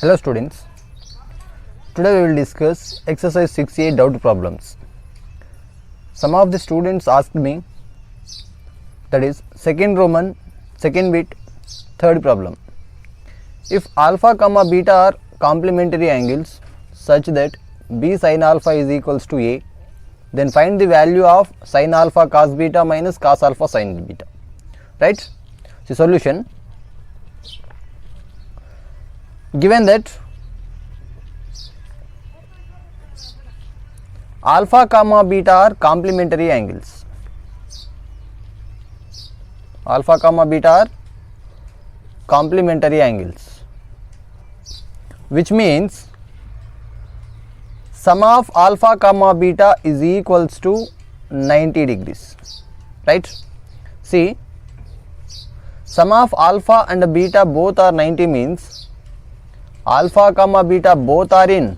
Hello students, today we will discuss exercise 6a doubt problems. Some of the students asked me, that is second Roman, second bit, third problem. If alpha comma beta are complementary angles such that b sin alpha is equals to a, then find the value of sin alpha cos beta minus cos alpha sin beta. Right? The solution, given that alpha comma beta are complementary angles, alpha comma beta are complementary angles, which means sum of alpha comma beta is equals to 90 degrees. Right? See, sum of alpha and beta both are 90 means alpha comma beta both are in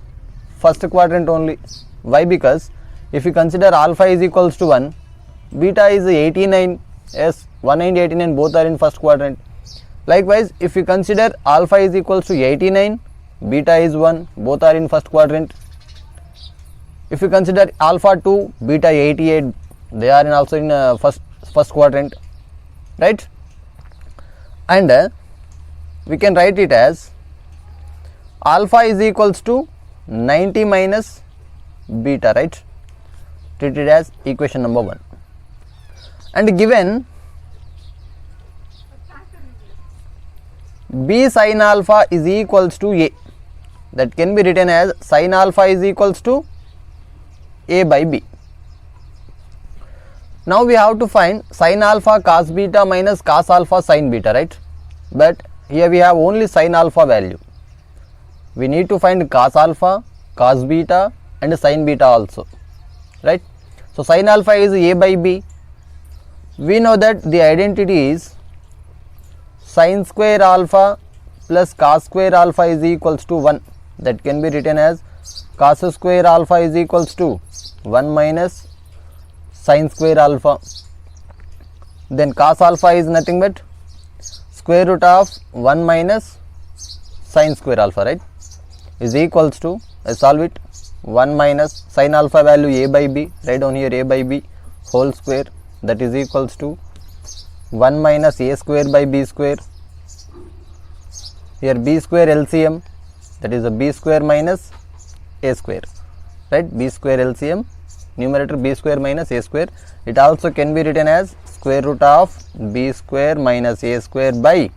first quadrant only. Why? Because if you consider alpha is equals to 1, beta is 89, yes, 1 and 89 both are in first quadrant. Likewise, if you consider alpha is equals to 89, beta is 1, both are in first quadrant. If you consider alpha 2, beta 88, they are also in first quadrant. Right? And we can write it as alpha is equals to 90 minus beta, right? Treat it as equation number 1. And given b sin alpha is equals to a, that can be written as sin alpha is equals to a by b. Now we have to find sin alpha cos beta minus cos alpha sin beta, right? But here we have only sin alpha value. We need to find cos alpha, cos beta and sin beta also, right? So sin alpha is a by b. We know that the identity is sin square alpha plus cos square alpha is equals to 1. That can be written as cos square alpha is equals to 1 minus sin square alpha. Then cos alpha is nothing but square root of 1 minus sin square alpha, right? Is equals to, solve it, 1 minus sin alpha value a by b, write down here a by b whole square, that is equals to 1 minus a square by b square. Here b square LCM, that is a b square minus a square, right? B square LCM, numerator b square minus a square. It also can be written as square root of b square minus a square by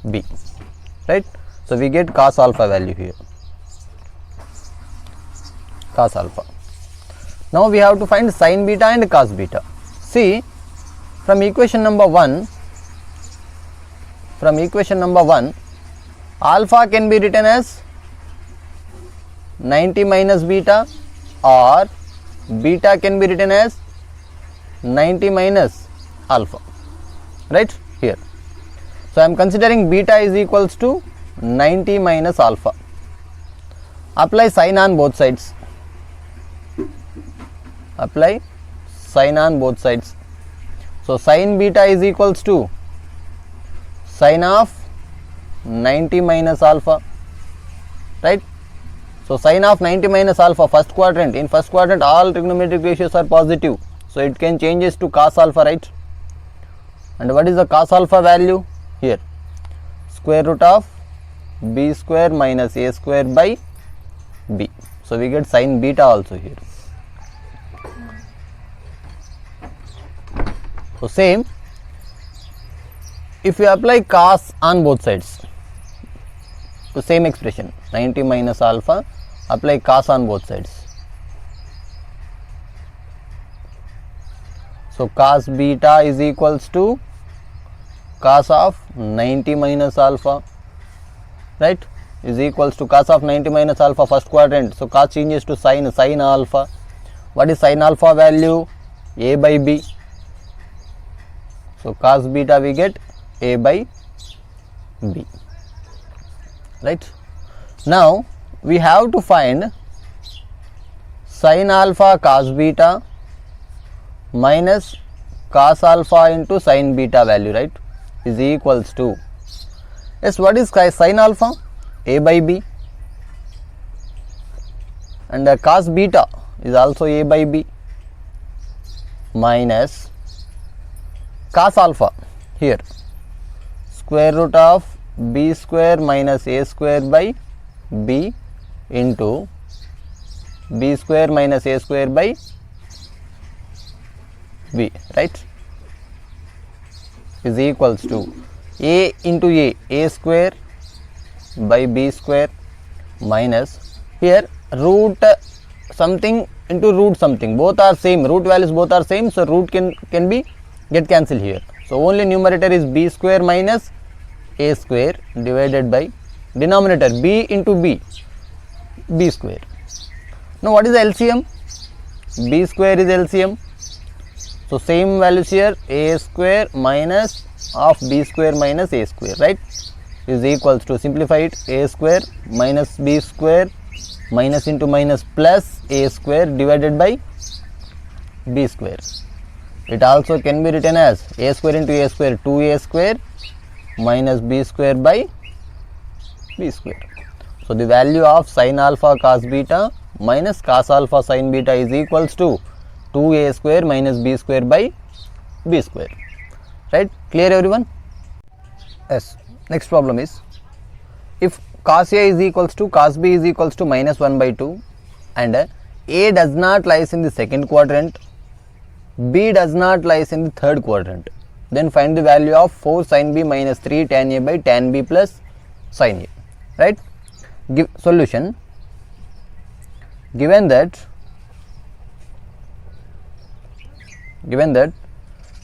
b, right? So we get cos alpha value here, cos alpha. Now we have to find sin beta and cos beta. See, from equation number 1, alpha can be written as 90 minus beta, or beta can be written as 90 minus alpha, right? Here, so I am considering beta is equals to 90 minus alpha. Apply sin on both sides. Apply sin on both sides. So sin beta is equals to sin of 90 minus alpha, right? So sin of 90 minus alpha, first quadrant. In first quadrant all trigonometric ratios are positive, so it can changes to cos alpha, right? And what is the cos alpha value? Here, square root of b square minus a square by b. So we get sin beta also here. So same, if you apply cos on both sides, the same expression 90 minus alpha, apply cos on both sides. So cos beta is equals to cos of 90 minus alpha, right? Is equals to cos of 90 minus alpha, first quadrant. So cos changes to sin alpha. What is sin alpha value? A by b. So cos beta we get a by b, right? Now we have to find sin alpha cos beta minus cos alpha into sin beta value, right, is equals to, yes, what is sin alpha? a by b, and cos beta is also a by b, minus cos alpha here square root of b square minus a square by b into b square minus a square by b, right, is equals to a into a square by b square minus here root something into root something, both are same, root values both are same, so root can be get cancelled here. So only numerator is b square minus a square divided by denominator b into b square. Now what is the LCM? B square is LCM. So same values here, a square minus of b square minus a square, right, is equals to, simplify it, a square minus b square minus into minus plus a square divided by b square. It also can be written as a square into a square, 2a square minus b square by b square. So the value of sin alpha cos beta minus cos alpha sin beta is equals to 2a square minus b square by b square, right? Clear everyone? Yes. Next problem is, if cos a is equals to cos b is equals to minus 1 by 2 and a does not lies in the second quadrant, b does not lies in the third quadrant, then find the value of 4 sin b minus 3 tan a by tan b plus sin a, right? Give solution. Given that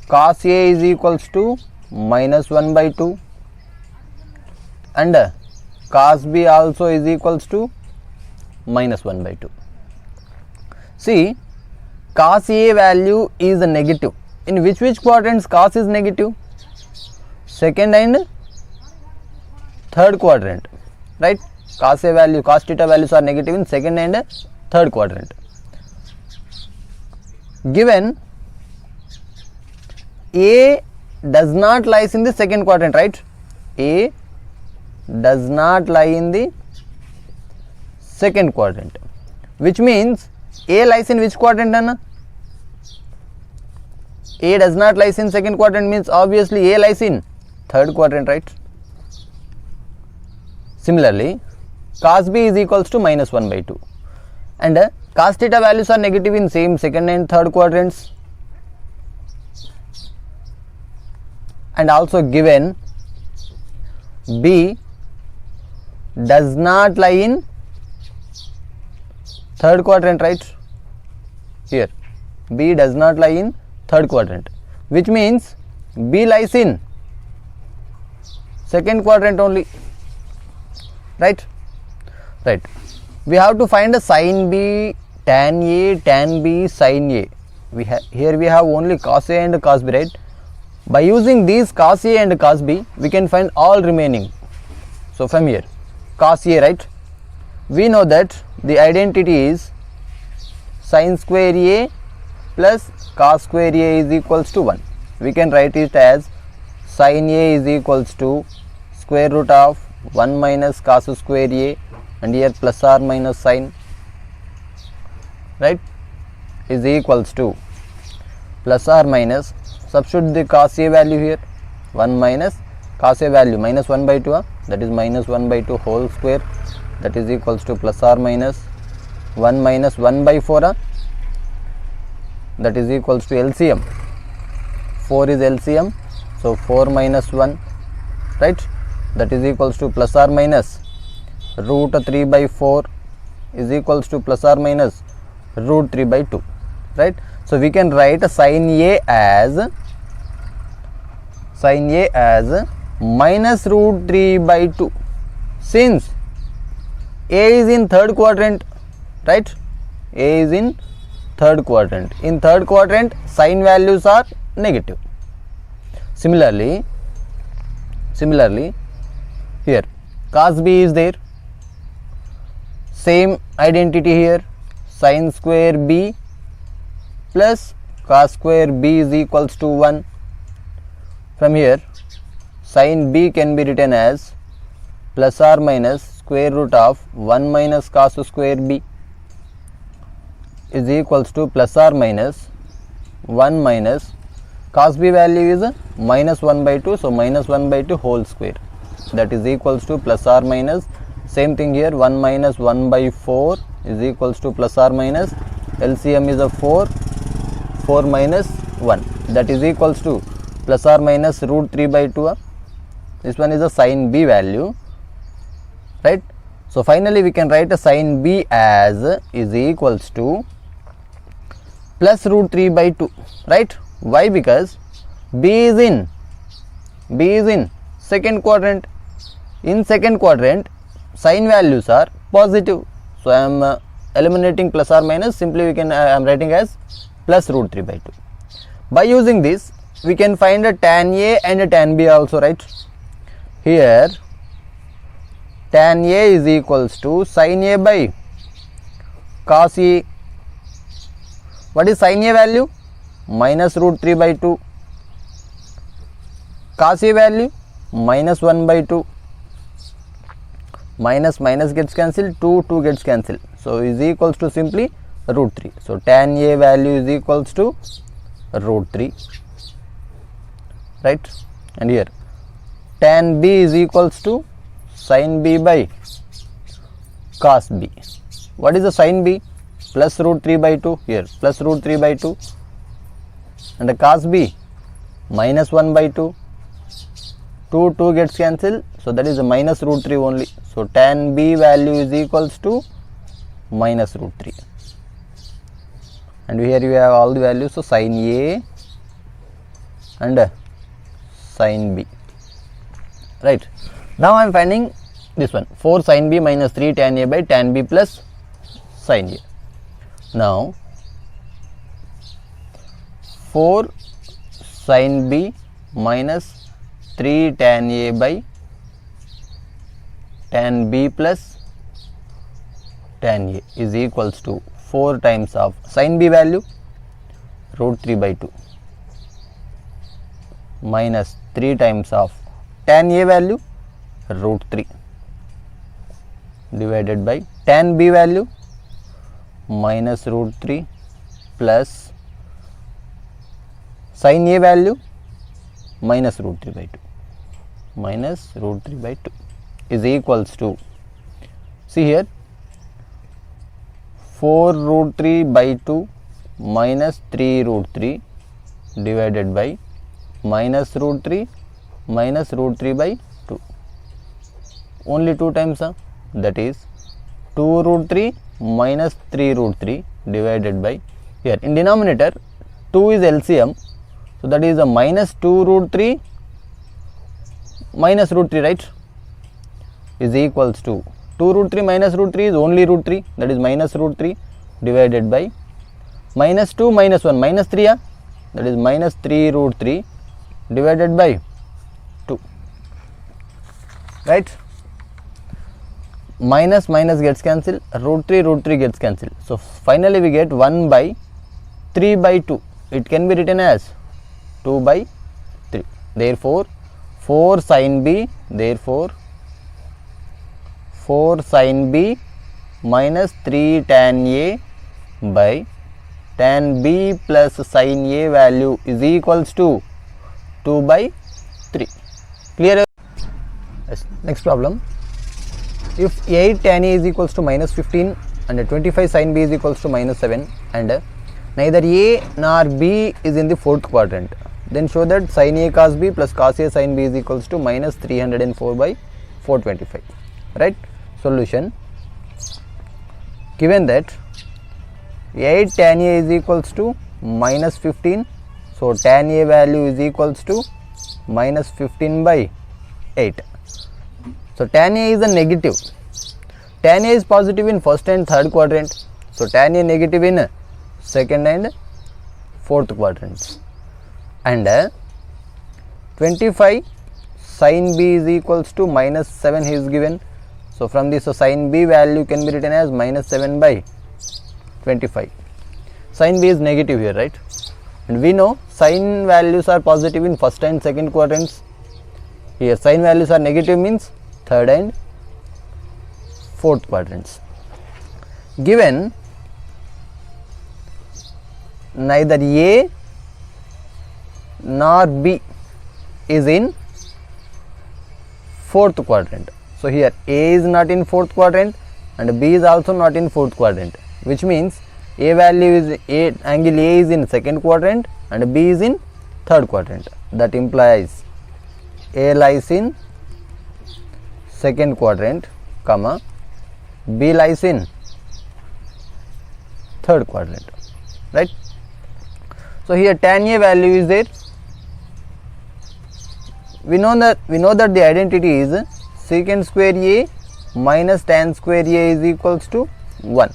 cos a is equals to minus 1 by 2 and cos b also is equals to minus 1 by 2. See, cos a value is a negative. In which quadrants cos is negative? Second and third quadrant, right? Cos a value, cos theta values are negative in second and third quadrant. Given a does not lies in the second quadrant, right? A does not lie in the second quadrant, which means a lies in which quadrant, Anna? A does not lies in second quadrant means obviously a lies in third quadrant, right? Similarly, cos b is equals to minus 1 by 2 and cos theta values are negative in same second and third quadrants, and also given b does not lie in third quadrant, right? Here b does not lie in third quadrant, which means b lies in second quadrant only, right? Right. We have to find a sin b, tan a, tan b, sin a. Here we have only cos a and cos b, right? By using these cos a and cos b, we can find all remaining. So from here, cos a, right? We know that the identity is sin square a plus cos square a is equals to 1. We can write it as sin a is equals to square root of 1 minus cos square a, and here plus or minus sin, right, is equals to plus or minus, substitute the cos a value here, 1 minus cos a value minus 1 by 2, that is minus 1 by 2 whole square, that is equals to plus or minus 1 minus 1 by 4, that is equals to LCM. 4 is LCM, so 4 minus 1, right, that is equals to plus or minus root 3 by 4 is equals to plus or minus root 3 by 2, right? So we can write sin a as minus root 3 by 2, since a is in third quadrant, right? A is in third quadrant. In third quadrant, sin values are negative. Similarly, here cos b is there, same identity here, sin square b plus cos square b is equals to 1. From here, sin b can be written as plus or minus square root of 1 minus cos square b is equals to plus or minus 1 minus cos b value is minus 1 by 2, so minus 1 by 2 whole square, that is equals to plus or minus, same thing here, 1 minus 1 by 4 is equals to plus or minus, LCM is a 4, 4 minus 1, that is equals to plus or minus root 3 by 2. This one is a sin b value, right? So finally we can write a sin b as is equals to plus root 3 by 2, right? Why? Because b is in second quadrant. In second quadrant sin values are positive, so I am eliminating plus or minus, simply we can I am writing as plus root 3 by 2. By using this we can find a tan a and a tan b also, right? Here tan a is equals to sin a by cos a. What is sin a value? Minus root 3 by 2. Cos a value minus 1 by 2. Minus minus gets cancelled, 2 gets cancelled, so is equals to simply root 3. So tan a value is equals to root 3, right? And here tan b is equals to sin b by cos b. What is the sin b? Plus root 3 by 2, here plus root 3 by 2, and the cos b minus 1 by 2, 2 gets cancelled, so that is a minus root 3 only. So tan b value is equals to minus root 3, and here you have all the values, so sin a and sin b, right? Now I am finding this one, 4 sin b minus 3 tan a by tan b plus sin a. Now 4 sin b minus 3 tan a by tan b plus tan a is equals to 4 times of sin b value root 3 by 2 minus 3 times of tan a value root 3 divided by tan b value minus root 3 plus sin a value minus root 3 by 2 minus root 3 by 2 is equals to, see here, 4 root 3 by 2 minus 3 root 3 divided by minus root 3 minus root 3 by 2, only 2 times, that is 2 root 3 minus 3 root 3 divided by, here in denominator 2 is LCM, so that is a minus 2 root 3 minus root 3, right, is equals to 2 root 3 minus root 3 is only root 3, that is minus root 3 divided by minus 2 minus 1 minus 3, that is minus 3 root 3 divided by 2, right? Minus minus gets cancelled, root 3 gets cancelled, so finally we get 1 by 3 by 2, it can be written as 2 by 3, therefore 4 sin b, therefore 4 sin b minus 3 tan a by tan b plus sin a value is equals to 2 by 3. Clear? Yes. Next problem. If 8 tan a is equals to minus 15 and 25 sin b is equals to minus 7 and neither a nor b is in the fourth quadrant, then show that sin a cos b plus cos a sin b is equals to minus 304 by 425, right? Solution. Given that 8 tan a is equals to minus 15, so tan a value is equals to minus 15 by 8. So tan a is a negative, tan a is positive in first and third quadrant, so tan a negative in second and fourth quadrants, and 25 sin b is equals to minus 7 is given, so from this sin b value can be written as minus 7 by 25. Sin b is negative here, right? And we know sin values are positive in first and second quadrants. Here sin values are negative means third and fourth quadrants. Given neither A nor B is in fourth quadrant. So here A is not in fourth quadrant and B is also not in fourth quadrant, which means A value is angle A is in second quadrant and B is in third quadrant. That implies A lies in second quadrant, comma, B lies in third quadrant, right? So here tan A value is there. We know that the identity is secant square A minus tan square A is equals to 1.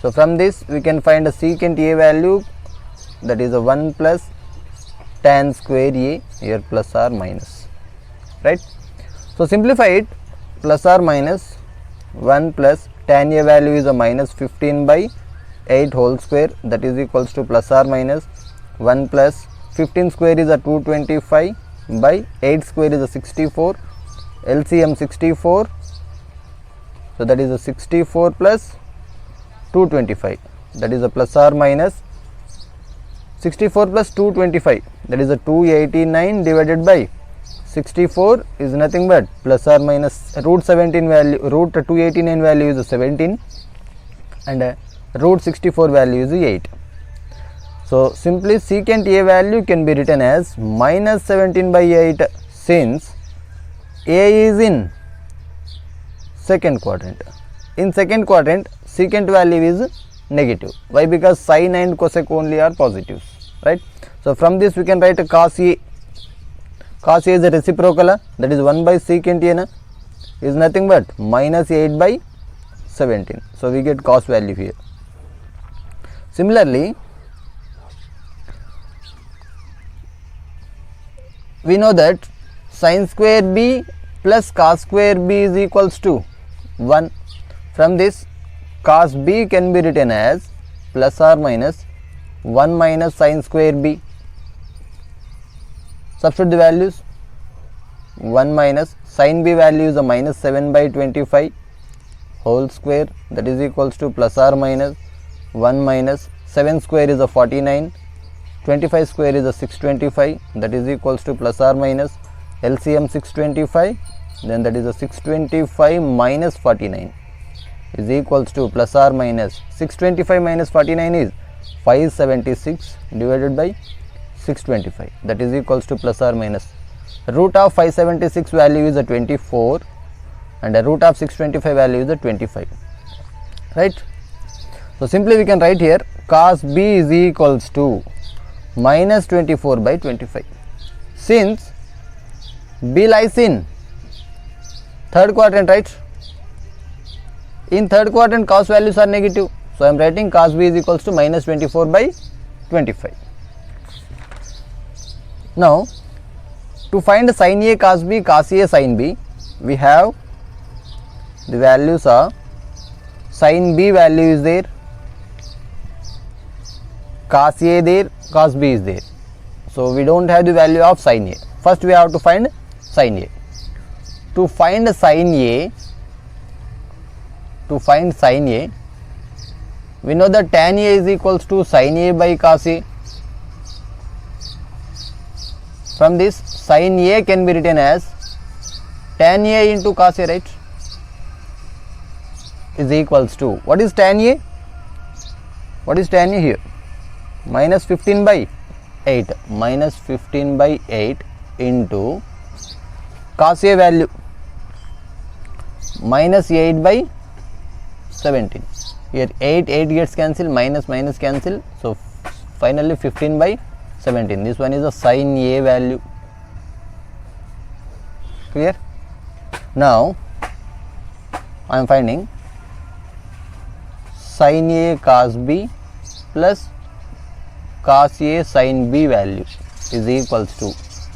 So from this we can find a secant A value, that is a 1 plus tan square A, here plus or minus, right? So simplify it, plus or minus 1 plus tan A value is a minus 15 by 8 whole square, that is equals to plus or minus 1 plus 15 square is a 225 by 8 square is a 64, LCM 64, so that is a 64 plus 225, that is a plus or minus 64 plus 225, that is a 289 divided by 64 is nothing but plus or minus root 17 value, root 289 value is 17 and root 64 value is 8. So simply secant A value can be written as minus 17 by 8, since A is in second quadrant. In second quadrant secant value is negative. Why? Because sine and cosec only are positives, right? So from this we can write a cos A. Cos A is a reciprocal, that is 1 by secant A is nothing but minus 8 by 17. So we get cos value here. Similarly, we know that sin square B plus cos square B is equals to 1. From this cos B can be written as plus or minus 1 minus sin square B. Substitute the values, 1 minus sin B value is a minus 7 by 25 whole square, that is equals to plus or minus 1 minus 7 square is a 49, 25 square is a 625, that is equals to plus or minus LCM 625, then that is a 625 minus 49 is equals to plus or minus 625 minus 49 is 576 divided by 625, that is equals to plus or minus root of 576 value is a 24 and the root of 625 value is a 25, right? So simply we can write here cos B is equals to minus 24 by 25. Since B lies in third quadrant, right? In third quadrant cos values are negative, so I am writing cos B is equals to minus 24 by 25. Now to find sin A cos B, cos A sin B, we have the values are sin B value is there, cos A there, cos B is there. So we don't have the value of sin A. First we have to find sin A. To find sin A, we know that tan A is equals to sin A by cos A. From this sin A can be written as tan A into cos A, right? Is equals to, what is tan A? What is tan A here? Minus 15 by 8, minus 15 by 8 into cos A value minus 8 by 17. Here 8 gets cancelled, minus minus cancel, so finally 15 by 17. This one is a sin A value. Clear? Now I am finding sin A cos B plus cos A sin B value is equals to,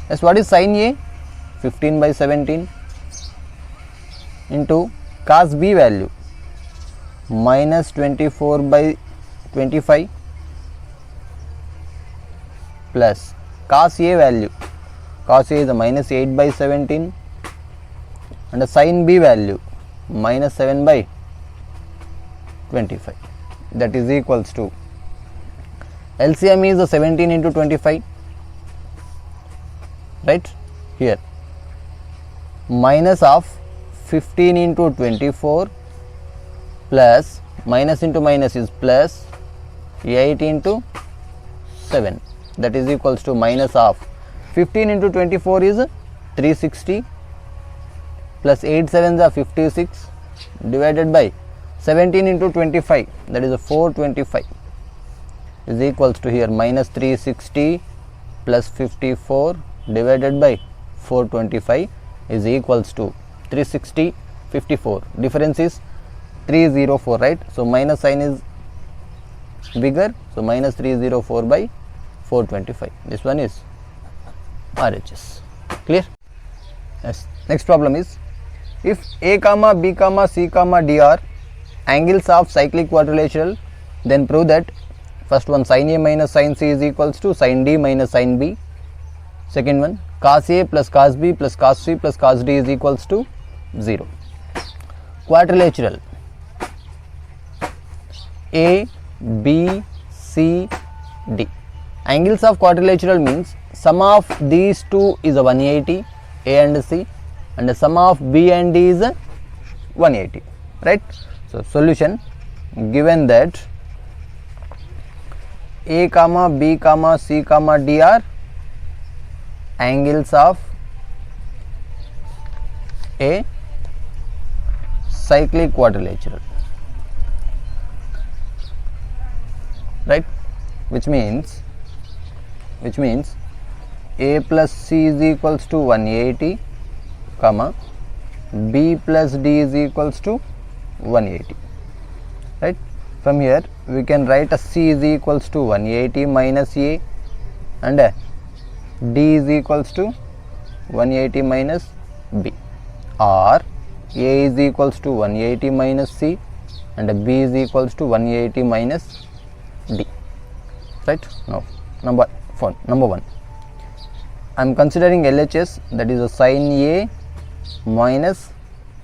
yes, what is sin A? 15 by 17 into cos B value minus 24 by 25 plus cos A value, cos A is a minus 8 by 17 and the sin B value minus 7 by 25, that is equals to, LCM is 17 into 25, right, here, minus of 15 into 24 plus, minus into minus is plus 8 into 7, that is equals to minus of 15 into 24 is 360 plus 8 sevens are 56 divided by 17 into 25, that is 425, is equals to here minus 360 plus 54 divided by 425 is equals to 360 54, difference is 304, right. So minus sign is bigger, so minus 304 by 425, this one is RHS. Clear? Yes. Next problem is, if A comma B comma C comma D are angles of cyclic quadrilateral, then prove that, first one, sin A minus sin C is equals to sin D minus sin B. Second one, cos A plus cos B plus cos C plus cos D is equals to 0. Quadrilateral A, B, C, D. Angles of quadrilateral means sum of these two is a 180, A and C, and the sum of B and D is a 180, right. So solution, given that A comma B comma C comma D are angles of a cyclic quadrilateral, right, which means A plus C is equals to 180 comma B plus D is equals to 180, right. From here we can write a C is equals to 180 minus A and D is equals to 180 minus B, or A is equals to 180 minus C and B is equals to 180 minus D, right. Now number 1, I am considering LHS, that is a sin A minus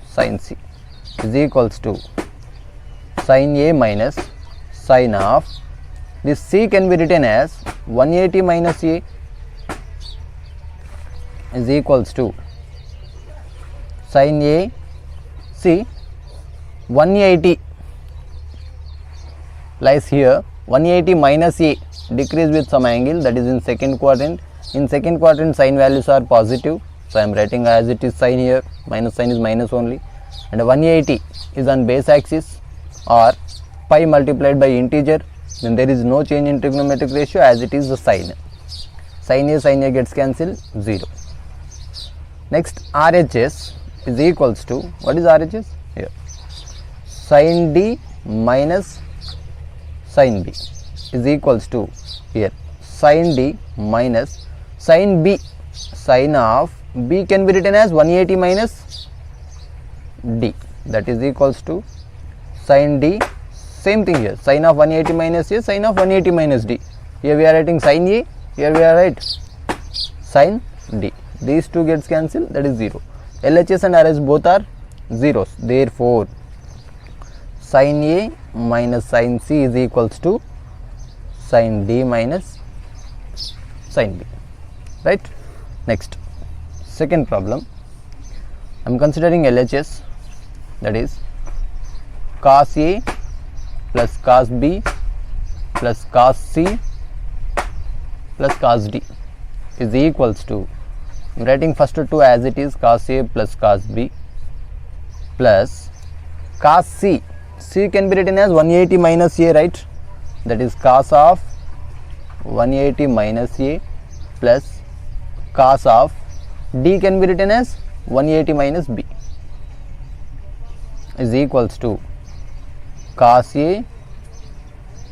sin C is equals to sin A minus sin of, this C can be written as 180 minus A is equals to sin A, see 180 lies here, 180 minus A decrease with some angle, that is in second quadrant. In second quadrant sign values are positive, so I am writing as it is sign here, minus sign is minus only, and 180 is on base axis or pi multiplied by integer, then there is no change in trigonometric ratio as it is the sin. Sin A gets cancelled, 0. Next, RHS is equals to, what is RHS? Here, sin D minus sin B is equals to, here, sin D minus sin B. Sin of B can be written as 180 minus D, that is equals to sin D. Same thing here, sin of 180 minus A, sin of 180 minus D. Here we are writing sin A, here we are writing sin D. These two gets cancelled, that is 0. LHS and RHS both are zeros. Therefore, sin A minus sin C is equals to sin D minus sin B, right. Next, second problem, I am considering LHS, that is cos A plus cos B plus cos C plus cos D is equals to, I am writing first two as it is, cos A plus cos B plus cos C. C can be written as 180 minus A, right, that is cos of 180 minus A plus cos of D can be written as 180 minus B is equals to cos A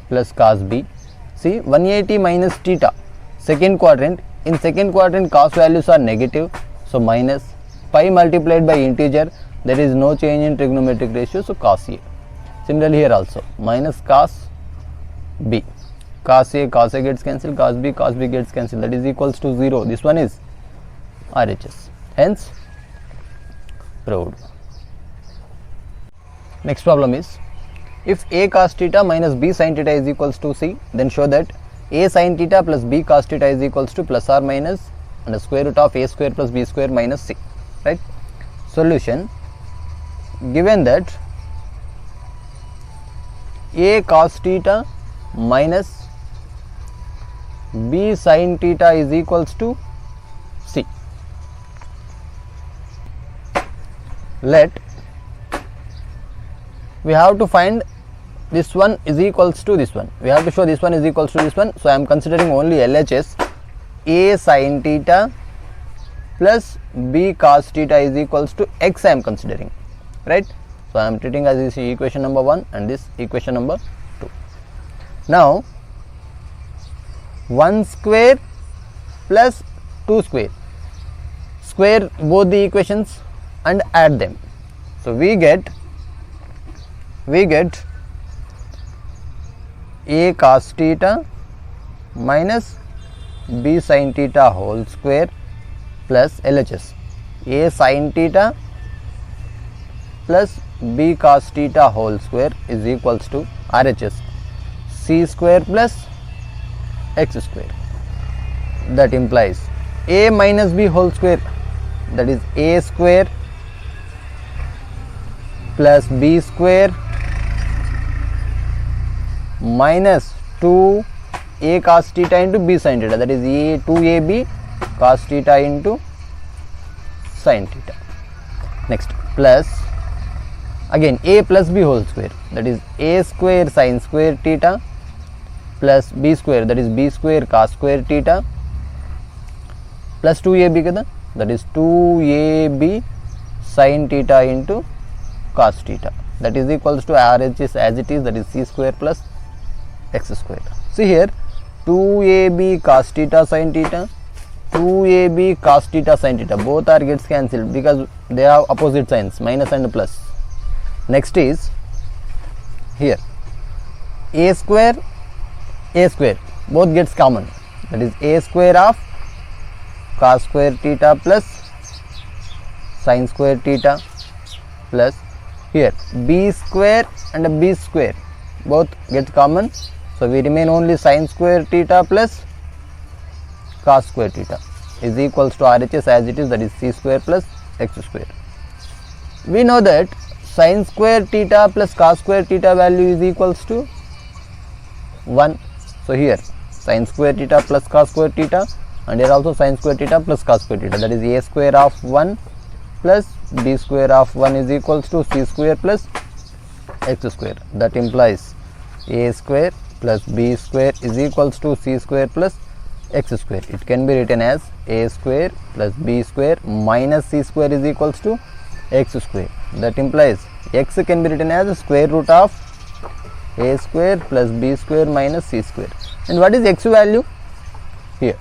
plus cos B. See, 180 minus theta, second quadrant, in second quadrant cos values are negative, so minus pi multiplied by integer, there is no change in trigonometric ratio, so cos A. Similarly here also, minus cos B, cos A gets cancelled, cos B gets cancelled, that is equals to 0. This one is RHS, hence proved. Next problem is, if a cos theta minus b sin theta is equals to c, then show that a sin theta plus b cos theta is equals to plus or minus and the square root of a square plus b square minus c, right? Solution, given that a cos theta minus b sin theta is equals to c. Let we have to find this one is equals to this one. We have to show this one is equals to this one. So I am considering only LHS. A sin theta plus b cos theta is equals to x I am considering, right? So I am treating as this equation number 1 and this equation number 2. Now 1 square plus 2 square, square both the equations and add them. So we get a cos theta minus b sin theta whole square plus LHS a sin theta plus b cos theta whole square is equals to RHS c square plus x square. That implies a minus b whole square, that is a square plus b square minus 2 a cos theta into b sin theta, that is a 2ab cos theta into sin theta. Next, plus again a plus b whole square, that is a square sin square theta plus b square, that is b square cos square theta plus 2ab kada, that is 2ab sin theta into cos theta, that is equals to RHS as it is, that is c square plus x square. See here 2ab cos theta sin theta, 2ab cos theta sin theta, both are gets cancelled because they have opposite signs, minus and plus. Next is here a square both gets common, that is a square of cos square theta plus sin square theta plus here b square and b square both get common. So we remain only sin square theta plus cos square theta is equals to RHS as it is, that is c square plus x square. We know that sin square theta plus cos square theta value is equals to 1. So here sin square theta plus cos square theta, and here also sin square theta plus cos square theta, that is a square of 1 plus b square of 1 is equals to c square plus x square. That implies a square plus b square is equals to c square plus x square. It can be written as a square plus b square minus c square is equals to x square. That implies x can be written as square root of a square plus b square minus c square. And what is x value? Here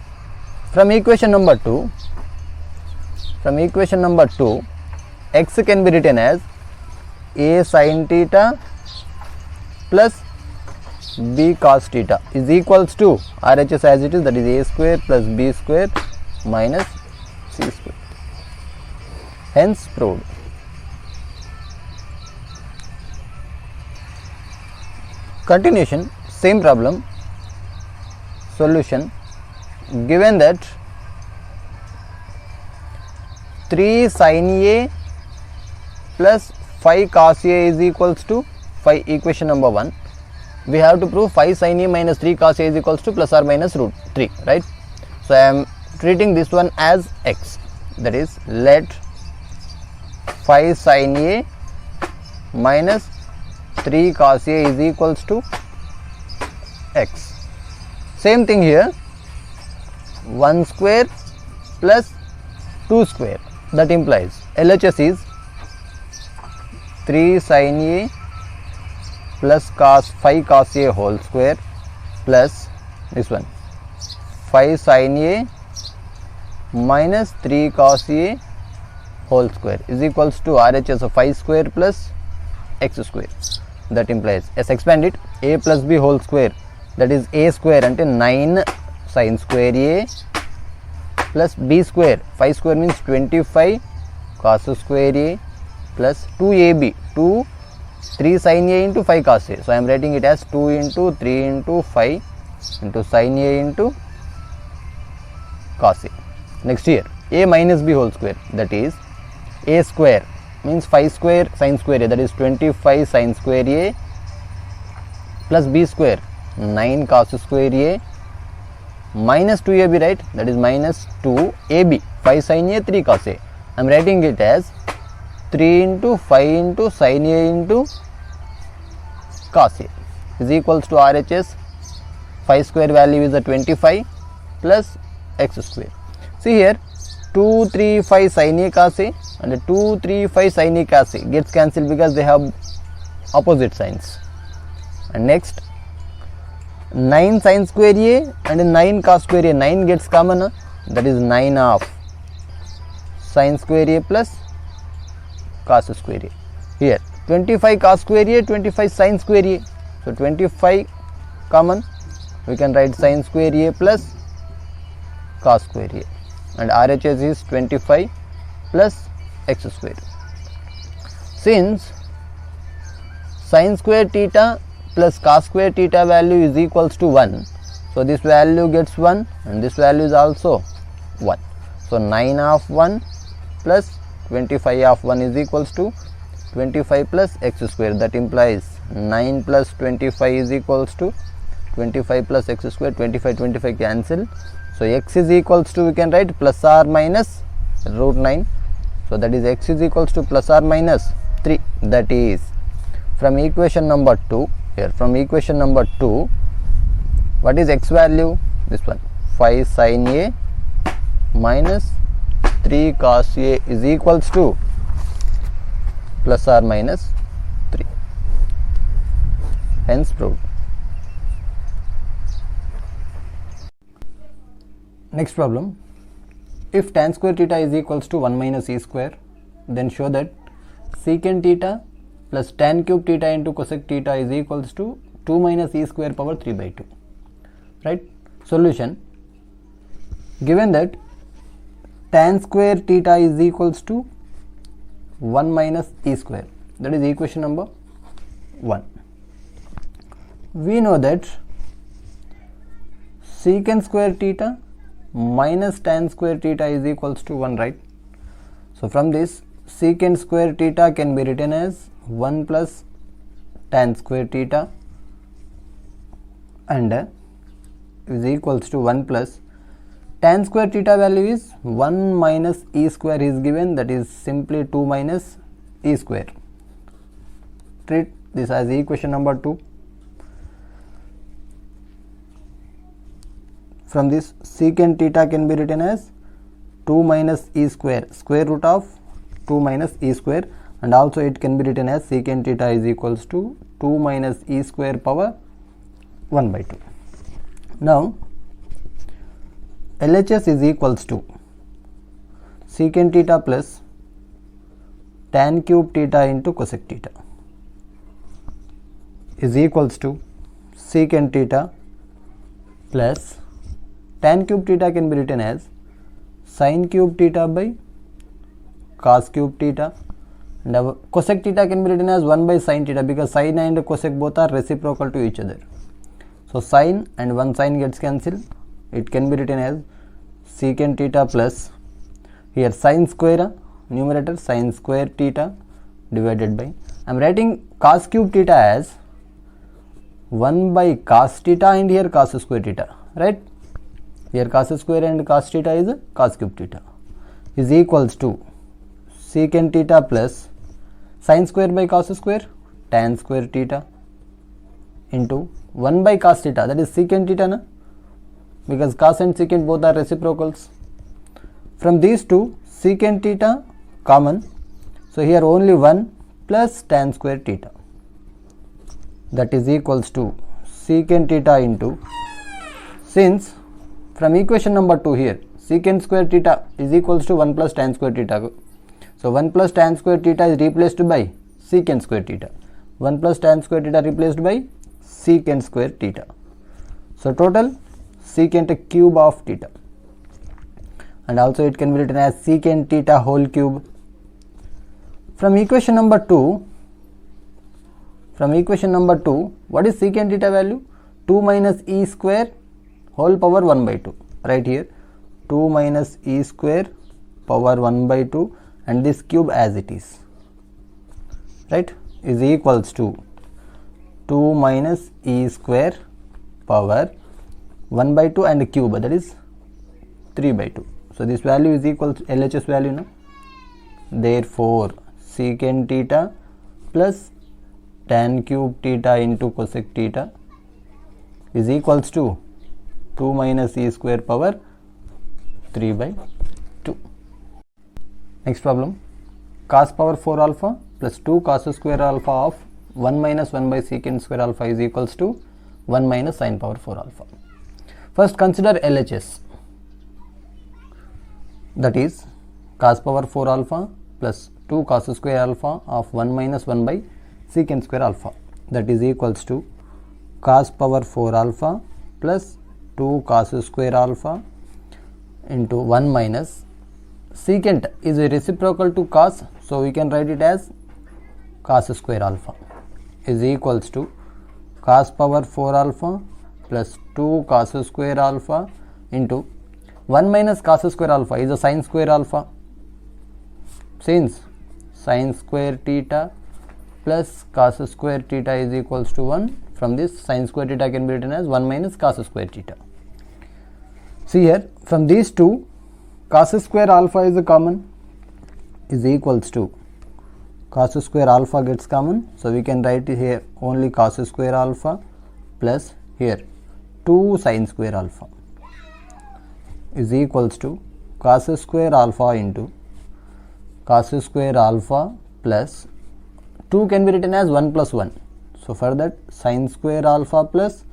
from equation number 2, x can be written as a sin theta plus b cos theta is equals to RHS as it is, that is a square plus b square minus c square. Hence proved. Continuation, same problem. Solution, given that 3 sin a plus 5 cos a is equals to 5, equation number 1. We have to prove 5 sin a minus 3 cos a is equals to plus or minus root 3, right? So I am treating this one as x, that is let 5 sin a minus 3 cos a is equals to x. Same thing here, 1 square plus 2 square, that implies LHS is 3 sin a plus cos 5 cos a whole square plus this one 5 sin a minus 3 cos a whole square is equals to RHS of 5 square plus x square. That implies, as expand it, a plus b whole square, that is a square ante 9 sin square a plus b square, 5 square means 25 cos square a plus 2ab, 2 3 sin A into 5 cos A. So I am writing it as 2 into 3 into 5 into sin A into cos A. Next here, A minus B whole square, that is A square means 5 square sin square A, that is 25 sin square A plus B square 9 cos square A minus 2AB, right, that is minus 2AB, 5 sin A 3 cos A. I am writing it as 3 into 5 into sin A into cos A is equals to RHS. 5 square value is a 25 plus x square. See here, 2 3 5 sin A cos A and 2 3 5 sin A cos A gets cancelled because they have opposite signs. And next, 9 sin square A and 9 cos square A, 9 gets common, that is 9 of sin square A plus cos square A. Here 25 cos square A, 25 sin square A, so 25 common, we can write sin square A plus cos square A, and RHS is 25 plus x square. Since sin square theta plus cos square theta value is equals to 1, so this value gets 1 and this value is also 1. So 9 of 1 plus 25 of 1 is equals to 25 plus x square, that implies 9 plus 25 is equals to 25 plus x square, 25 cancel. So x is equals to, we can write plus or minus root 9, so that is x is equals to plus or minus 3, that is from equation number 2. Here from equation number 2, what is x value? This one, 5 sin A minus 3 cos A is equals to plus or minus 3, hence proved. Next problem, if tan square theta is equals to 1 minus e square, then show that secant theta plus tan cube theta into cosec theta is equals to 2 minus e square power 3 by 2, right? Solution, given that tan square theta is equals to 1 minus e square, that is equation number 1. We know that secant square theta minus tan square theta is equals to 1, right? So from this, secant square theta can be written as 1 plus tan square theta and is equals to 1 plus tan square theta value is 1 minus e square is given, that is simply 2 minus e square. Treat this as equation number 2. From this, secant theta can be written as 2 minus e square, square root of 2 minus e square, and also it can be written as secant theta is equals to 2 minus e square power 1 by 2. Now LHS is equals to secant theta plus tan cube theta into cosec theta is equals to secant theta plus tan cube theta can be written as sin cube theta by cos cube theta, and our cosec theta can be written as 1 by sin theta because sin and cosec both are reciprocal to each other. So sin and 1 sin gets cancelled. It can be written as secant theta plus, here sin square, numerator sin square theta divided by, I am writing cos cube theta as 1 by cos theta and here cos square theta, right? Here cos square and cos theta is cos cube theta is equals to secant theta plus sin square by cos square tan square theta into 1 by cos theta, that is secant theta, na? Because cos and secant both are reciprocals. From these two, secant theta common, so here only 1 plus tan square theta, that is equals to secant theta into, since from equation number 2 here secant square theta is equals to 1 plus tan square theta, so 1 plus tan square theta is replaced by secant square theta, 1 plus tan square theta replaced by secant square theta, so total secant cube of theta, and also it can be written as secant theta whole cube. From equation number 2, From equation number 2, what is secant theta value? 2 minus e square whole power 1 by 2. Right here, 2 minus e square power 1 by 2, and this cube as it is, right, is equals to 2 minus e square power 1 by 2 and cube, that is 3 by 2. So this value is equal to LHS value now. Therefore secant theta plus tan cube theta into cosec theta is equals to 2 minus e square power 3 by 2. Next problem, cos power 4 alpha plus 2 cos square alpha of 1 minus 1 by secant square alpha is equals to 1 minus sin power 4 alpha. First consider LHS, that is cos power 4 alpha plus 2 cos square alpha of 1 minus 1 by secant square alpha, that is equals to cos power 4 alpha plus 2 cos square alpha into 1 minus secant is reciprocal to cos, so we can write it as cos square alpha is equals to cos power 4 alpha plus 2 cos square alpha into 1 minus cos square alpha is a sin square alpha, since sin square theta plus cos square theta is equals to 1. From this, sin square theta can be written as 1 minus cos square theta. See here, from these two, cos square alpha is a common, is equals to cos square alpha gets common, so we can write it here only cos square alpha plus here 2 sin square alpha is equals to cos square alpha into cos square alpha plus 2 can be written as 1 plus 1. So for that, sin square alpha plus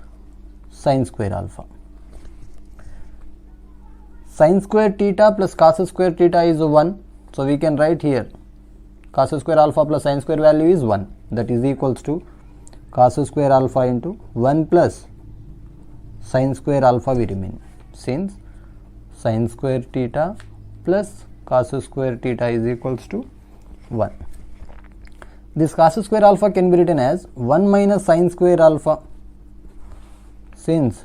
sin square alpha. Sin square theta plus cos square theta is 1. So we can write here cos square alpha plus sin square value is 1. That is equals to cos square alpha into 1 plus sin square alpha will remain, since sin square theta plus cos square theta is equals to 1. This cos square alpha can be written as 1 minus sin square alpha, since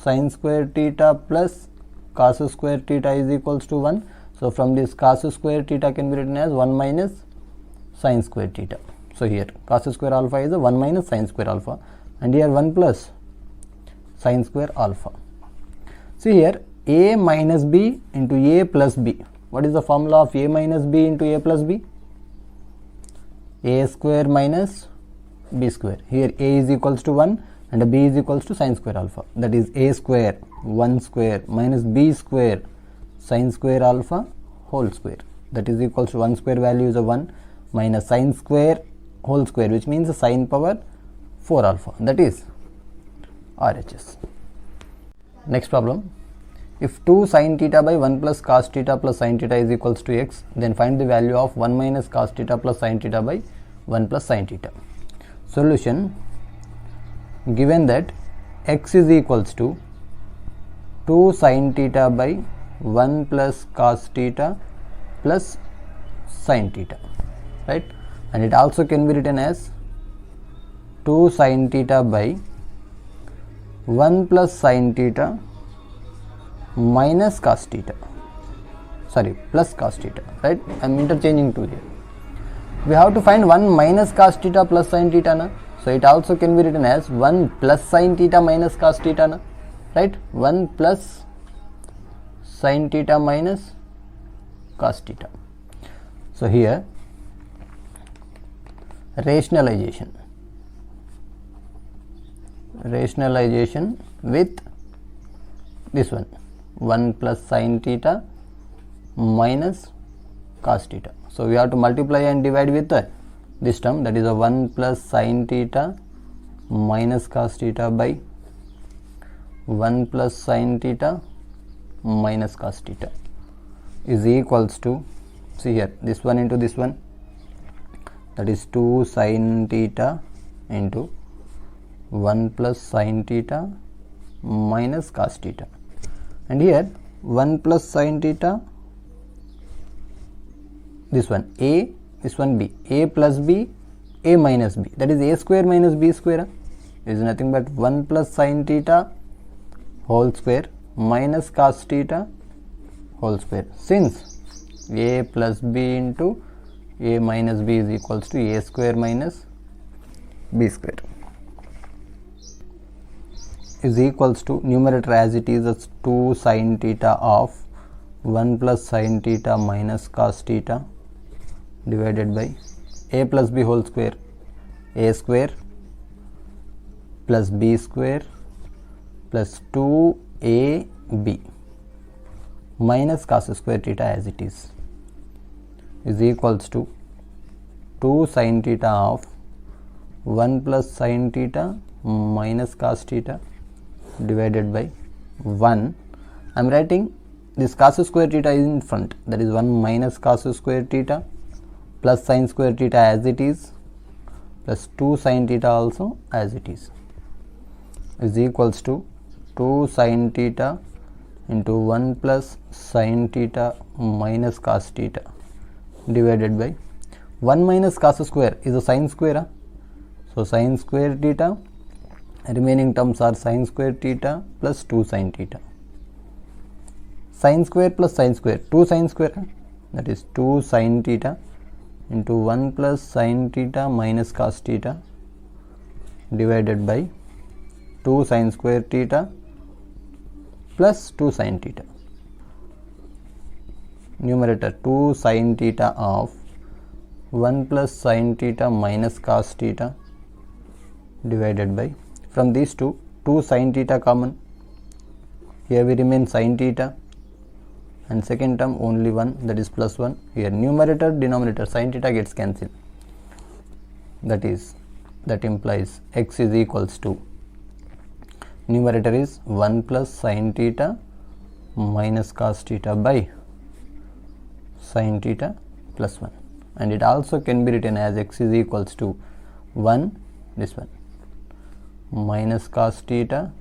sin square theta plus cos square theta is equals to 1. So from this, cos square theta can be written as 1 minus sin square theta. So here cos square alpha is a 1 minus sin square alpha, and here 1 plus sin square alpha. See here, a minus b into a plus b. What is the formula of a minus b into a plus b? A square minus b square. Here a is equals to 1 and b is equals to sin square alpha. That is a square 1 square minus b square sin square alpha whole square. That is equals to 1 square value is a 1 minus sin square whole square, which means sin power 4 alpha. That is RHS. Next problem. If 2 sin theta by 1 plus cos theta plus sin theta is equals to x, then find the value of 1 minus cos theta plus sin theta by 1 plus sin theta. Solution: given that x is equals to 2 sin theta by 1 plus cos theta plus sin theta, right? And it also can be written as 2 sin theta by 1 plus sin theta minus cos theta, plus cos theta, right? I am interchanging two here. We have to find 1 minus cos theta plus sin theta na, so it also can be written as 1 plus sin theta minus cos theta na, right? 1 plus sin theta minus cos theta. So here rationalization with this one 1 plus sin theta minus cos theta. So we have to multiply and divide with this term, that is a 1 plus sin theta minus cos theta by 1 plus sin theta minus cos theta is equals to, see here, this one into this one, that is 2 sin theta into 1 plus sin theta minus cos theta, and here 1 plus sin theta, this one a, this one b, a plus b a minus b, that is a square minus b square, is nothing but 1 plus sin theta whole square minus cos theta whole square. Since a plus b into a minus b is equals to a square minus b square, is equals to numerator as it is as 2 sin theta of 1 plus sin theta minus cos theta divided by a plus b whole square, a square plus b square plus 2ab minus cos square theta as it is equals to 2 sin theta of 1 plus sin theta minus cos theta divided by 1. I am writing this cos square theta is in front, that is 1 minus cos square theta plus sin square theta as it is plus 2 sin theta also as it is equals to 2 sin theta into 1 plus sin theta minus cos theta divided by 1 minus cos square is a sin square, so sin square theta, remaining terms are sin square theta plus 2 sin theta, sin square plus sin square 2 sin square, that is 2 sin theta into 1 plus sin theta minus cos theta divided by 2 sin square theta plus 2 sin theta, numerator 2 sin theta of 1 plus sin theta minus cos theta divided by, from these two sin theta common, here we remain sin theta and second term only 1, that is plus 1, here numerator denominator sin theta gets cancelled, that implies x is equals to, numerator is 1 plus sin theta minus cos theta by sin theta plus 1, and it also can be written as x is equals to 1, this one, minus cos theta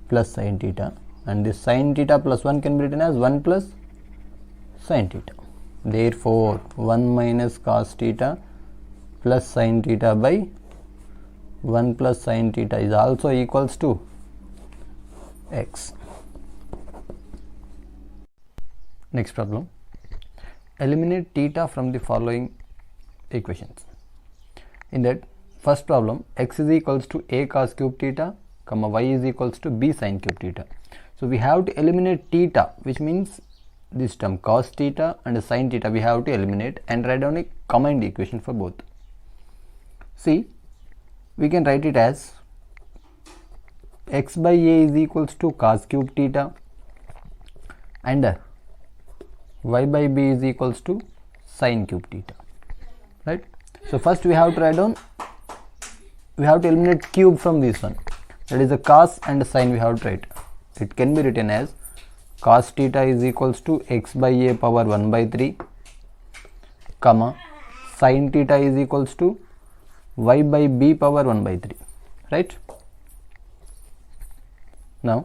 plus sin theta, and this sin theta plus 1 can be written as 1 plus sin theta. Therefore 1 minus cos theta plus sin theta by 1 plus sin theta is also equals to x. Next problem, eliminate theta from the following equations. In that first problem, x is equals to a cos cube theta, comma y is equals to b sin cube theta. So we have to eliminate theta, which means this term cos theta and sin theta we have to eliminate and write down a combined equation for both. See, we can write it as x by a is equals to cos cube theta and y by b is equals to sin cube theta, right? So first we have to write down, we have to eliminate cube from this one, that is the cos and sin we have to write. It can be written as cos theta is equals to x by a power 1 by 3, comma sin theta is equals to y by b power 1 by 3, right? Now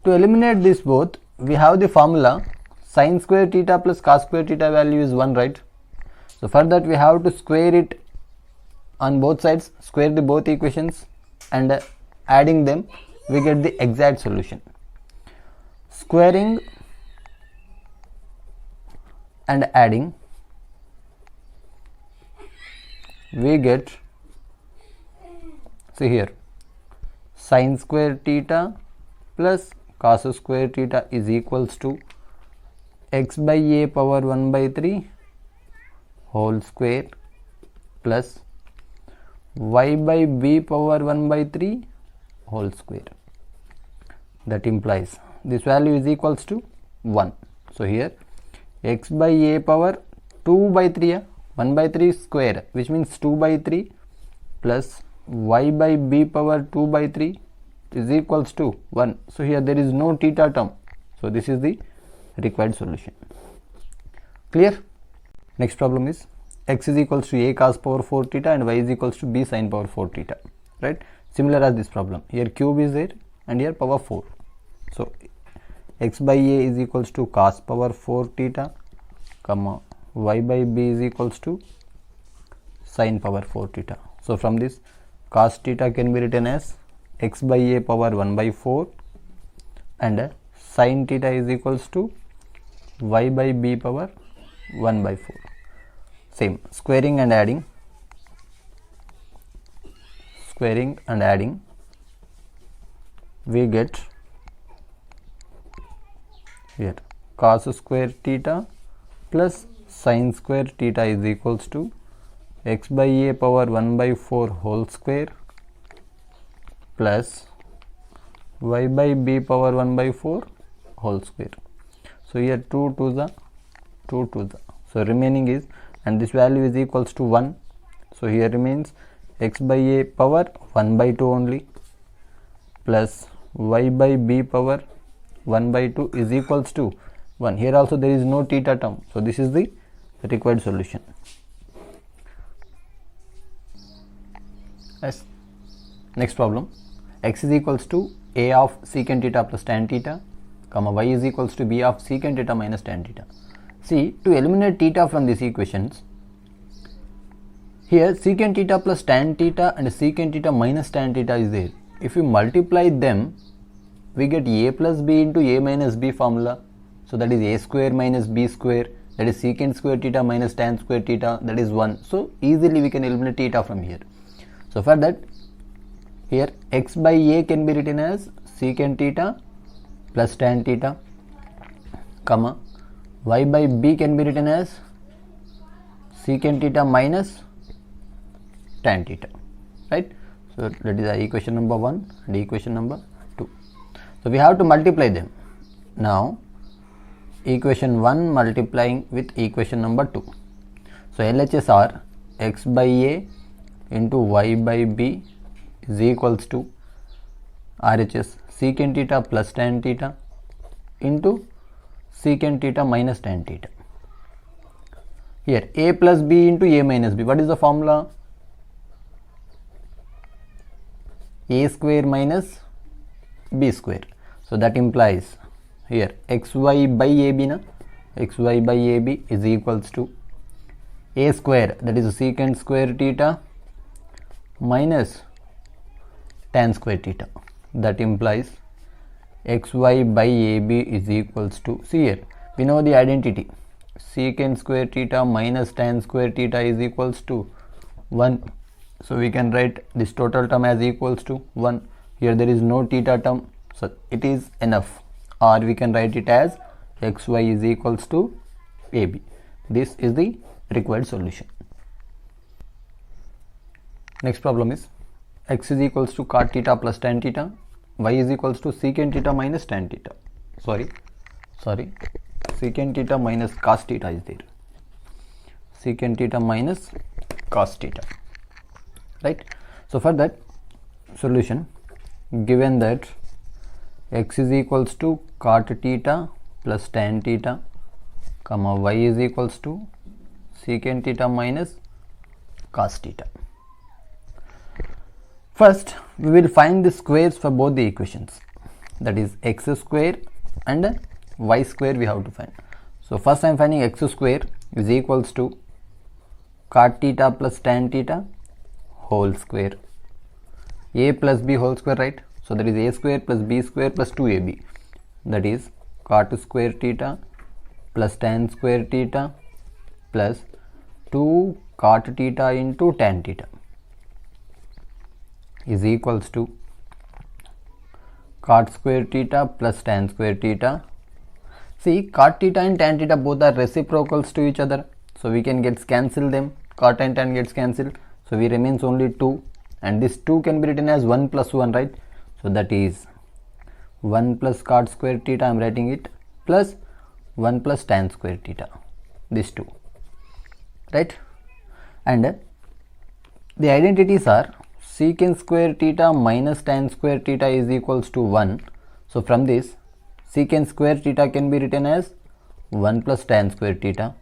to eliminate this both, we have the formula sin square theta plus cos square theta value is 1, right? So for that we have to square it on both sides, square the both equations, and adding them we get the exact solution. Squaring and adding, we get, see here, sin square theta plus cos square theta is equals to x by a power 1 by 3 whole square plus y by b power 1 by 3 whole square. That implies this value is equals to 1. So here x by a power 2 by 3, 1 by 3 square, which means 2 by 3 plus y by b power 2 by 3 is equals to 1. So here there is no theta term. So this is the required solution. Clear? Next problem is x is equals to a cos power 4 theta and y is equals to b sin power 4 theta, right? Similar as this problem, here cube is there and here power 4. So x by a is equals to cos power 4 theta, comma y by b is equals to sine power 4 theta. So from this cos theta can be written as x by a power 1 by 4 and sine theta is equals to y by b power 1 by 4. Same squaring and adding we get here cos square theta plus sin square theta is equals to x by a power 1 by 4 whole square plus y by b power 1 by 4 whole square. So here 2 to the so remaining is, and this value is equals to 1, so here remains x by a power 1 by 2 only plus y by b power 1 by 2 is equals to 1. Here also there is no theta term, so this is the required solution. Yes. Next problem, x is equals to a of secant theta plus tan theta, comma y is equals to b of secant theta minus tan theta. See, to eliminate theta from these equations, here secant theta plus tan theta and secant theta minus tan theta is there. If you multiply them, we get a plus b into a minus b formula. So that is a square minus b square, that is secant square theta minus tan square theta, that is 1. So easily we can eliminate theta from here. So for that, here x by a can be written as secant theta plus tan theta, comma y by b can be written as secant theta minus tan theta, right? So that is our equation number 1 and equation number 2. So we have to multiply them. Now equation 1 multiplying with equation number 2. So LHS are x by a into y by b is equals to RHS secant theta plus tan theta into secant theta minus tan theta. Here a plus b into a minus b, what is the formula? A square minus b square. So that implies here xy by ab na, xy by ab is equals to a square, that is secant square theta minus tan square theta. That implies xy by ab is equals to, see here we know the identity, secant square theta minus tan square theta is equals to 1. So we can write this total term as equals to 1. Here there is no theta term, so it is enough, or we can write it as xy is equals to ab. This is the required solution. Next problem is x is equals to cot theta plus tan theta, y is equals to secant theta minus tan theta, sorry secant theta minus cos theta is there, secant theta minus cos theta, right? So for that solution, given that x is equals to cot theta plus tan theta, comma y is equals to secant theta minus cos theta. First we will find the squares for both the equations, that is x square and y square we have to find. So first I am finding x square is equals to cot theta plus tan theta whole square, a plus b whole square, right? So that is a square plus b square plus 2ab, that is cot square theta plus tan square theta plus 2 cot theta into tan theta is equals to cot square theta plus tan square theta. See, cot theta and tan theta both are reciprocals to each other, so we can get cancel them, cot and tan gets cancelled, so we remains only 2, and this 2 can be written as 1 plus 1, right? So that is 1 plus cot square theta, I am writing it, plus 1 plus tan square theta, this 2, right? And the identities are secant square theta minus tan square theta is equals to 1. So from this secant square theta can be written as 1 plus tan square theta.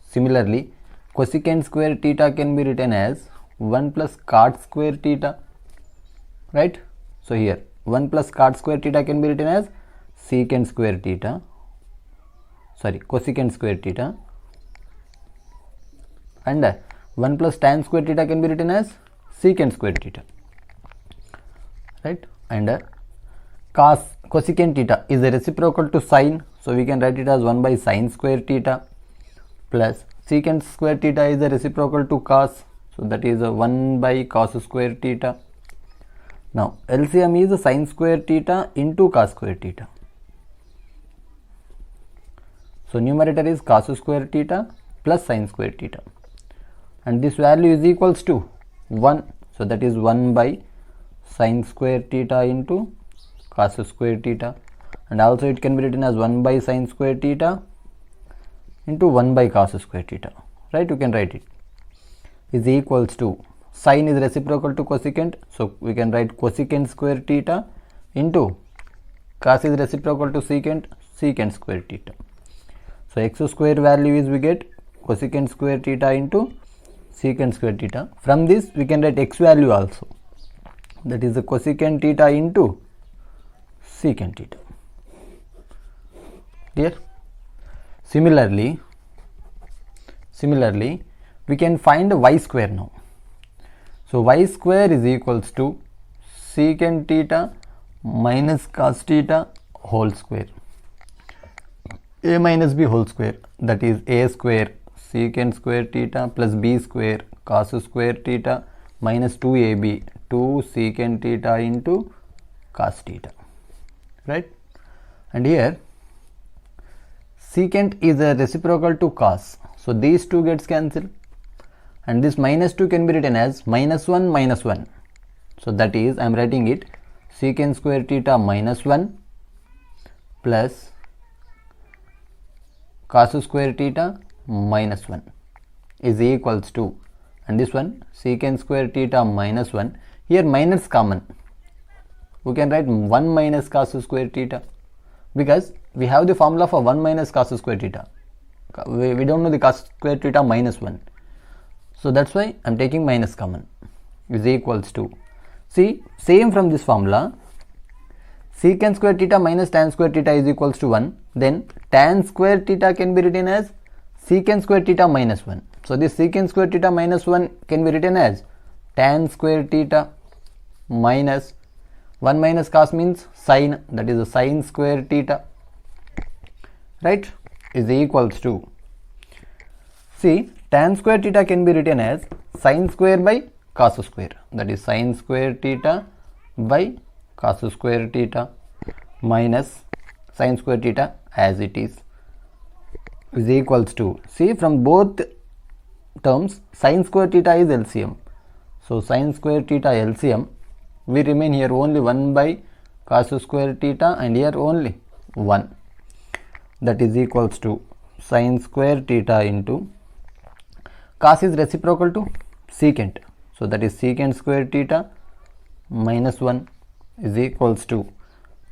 Similarly, cosecant square theta can be written as 1 plus cot square theta, right? So here 1 plus cot square theta can be written as secant square theta, sorry, cosecant square theta, and 1 plus tan square theta can be written as secant square theta, right? And cosecant theta is a reciprocal to sine, so we can write it as 1 by sine square theta, plus secant square theta is a reciprocal to cos, so that is a 1 by cos square theta. Now LCM is sine square theta into cos square theta. So numerator is cos square theta plus sine square theta, and this value is equals to 1, so that is 1 by sine square theta into cos square theta, and also it can be written as 1 by sine square theta into 1 by cos square theta, right? You can write it is equals to, sine is reciprocal to cosecant, so we can write cosecant square theta into cos is reciprocal to secant, secant square theta. So x square value is, we get cosecant square theta into secant square theta. From this we can write x value also, that is the cosecant theta into secant theta. Clear? Similarly we can find y square now. So y square is equals to secant theta minus cos theta whole square, a minus b whole square, that is a square secant square theta plus b square cos square theta minus 2ab 2 secant theta into cos theta, right? And here secant is a reciprocal to cos, so these two gets cancelled, and this minus 2 can be written as minus 1 minus 1, so that is I am writing it secant square theta minus 1 plus cos square theta minus 1 is equals to, and this one secant square theta minus 1, here minus common, we can write 1 minus cos square theta, because we have the formula for 1 minus cos square theta, we don't know the cos square theta minus 1, so that's why I am taking minus common, is equals to, see, same from this formula, secant square theta minus tan square theta is equals to 1, then tan square theta can be written as secant square theta minus 1, so this secant square theta minus 1 can be written as tan square theta minus 1 minus cos means sine, that is a sine square theta, right, is equals to, see, tan square theta can be written as sine square by cos square, that is sine square theta by cos square theta minus sine square theta as it is equals to, see, from both terms sine square theta is LCM, so sine square theta LCM, we remain here only 1 by cos square theta and here only 1, that is equals to sine square theta into cos is reciprocal to secant, so that is secant square theta minus 1 is equals to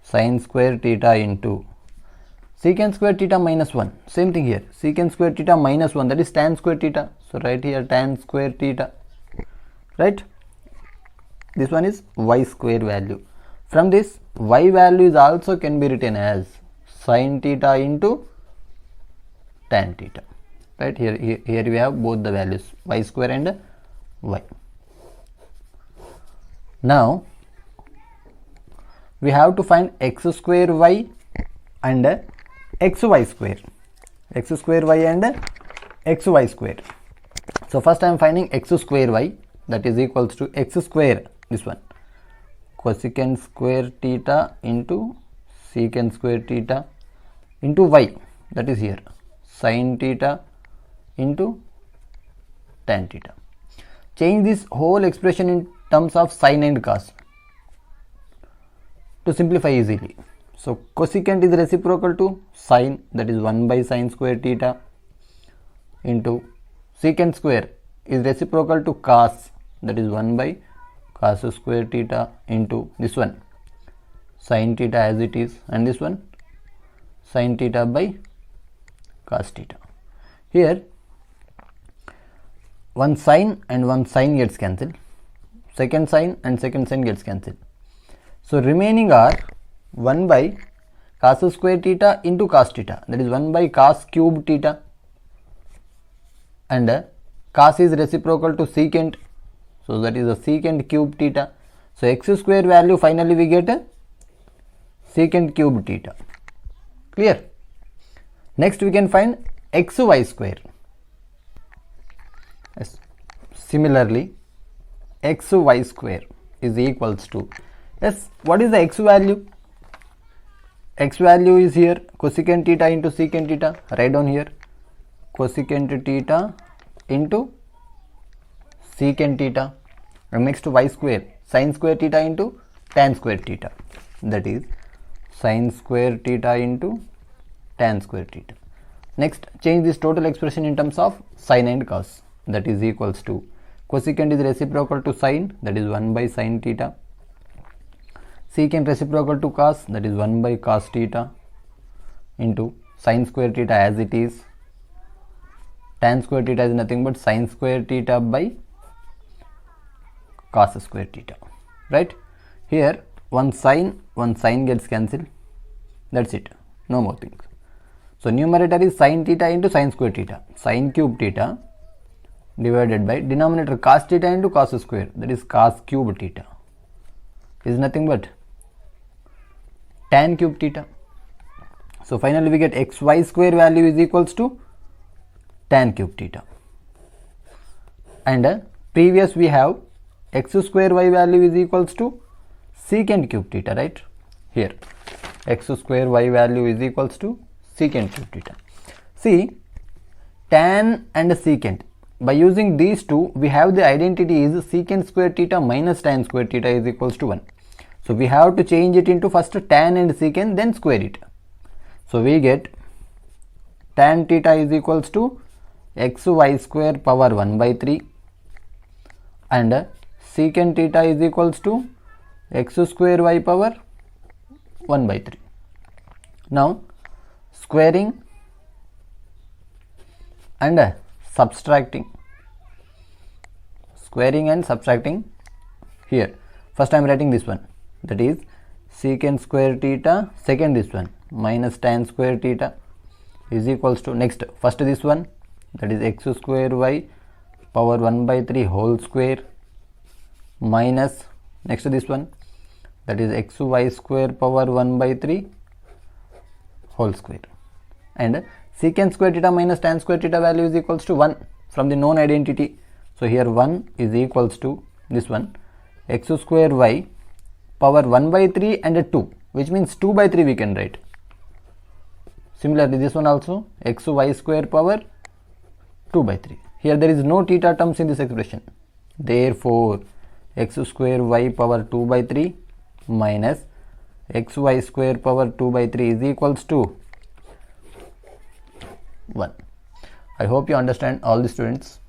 sine square theta into secant square theta minus 1, same thing here, secant square theta minus 1, that is tan square theta, so right here tan square theta, right? This one is y square value. From this y value is also can be written as sin theta into tan theta, right? Here we have both the values, y square and y. Now we have to find x square y and xy square, x square y and xy square. So first I am finding x square y, that is equals to x square, this one, cosecant square theta into secant square theta into y, that is here sin theta into tan theta. Change this whole expression in terms of sin and cos to simplify easily. So cosecant is reciprocal to sin, that is 1 by sin square theta, into secant square is reciprocal to cos, that is 1 by cos square theta, into this one sin theta as it is, and this one sin theta by cos theta. Here one sin and one sin gets cancelled, second sin and second sin gets cancelled. So remaining are 1 by cos square theta into cos theta, that is 1 by cos cube theta, and cos is reciprocal to secant, so that is the secant cube theta. So x square value finally we get secant cube theta. Clear? Next we can find xy square. Yes. Similarly, xy square is equals to, yes, what is the x value? X value is here cosecant theta into secant theta. Write down here cosecant theta into secant theta. And next y square, sin square theta into tan square theta. That is sin square theta into tan square theta. Next, change this total expression in terms of sin and cos. That is equals to cosecant is reciprocal to sin, that is 1 by sin theta. Secant reciprocal to cos, that is 1 by cos theta, into sin square theta as it is. Tan square theta is nothing but sin square theta by cos square theta. Right? Here one sin gets cancelled. That's it. No more things. So numerator is sin theta into sin square theta. Sin cube theta divided by denominator cos theta into cos square, that is cos cube theta, is nothing but tan cube theta. So finally we get xy square value is equals to tan cube theta. And previous we have x square y value is equals to secant cube theta, right? Here x square y value is equals to secant cube theta. See, tan and secant, by using these two we have the identity is secant square theta minus tan square theta is equals to 1. So we have to change it into first tan and secant, then square it. So we get tan theta is equals to xy square power 1 by 3 and secant theta is equals to x square y power 1 by 3. Now squaring and subtracting. Squaring and subtracting. Here first I am writing this one, that is secant square theta, second this one, minus tan square theta is equals to, next first this one, that is x square y power 1 by 3 whole square, minus next this one, that is xy square power 1 by 3 whole square, and secant square theta minus tan square theta value is equals to 1 from the known identity. So here 1 is equals to this one, x square y power 1 by 3 and 2, which means 2 by 3 we can write. Similarly this one also, xy square power 2 by 3. Here there is no theta terms in this expression. Therefore x square y power 2 by 3 minus xy square power 2 by 3 is equals to 1. I hope you understand all the students.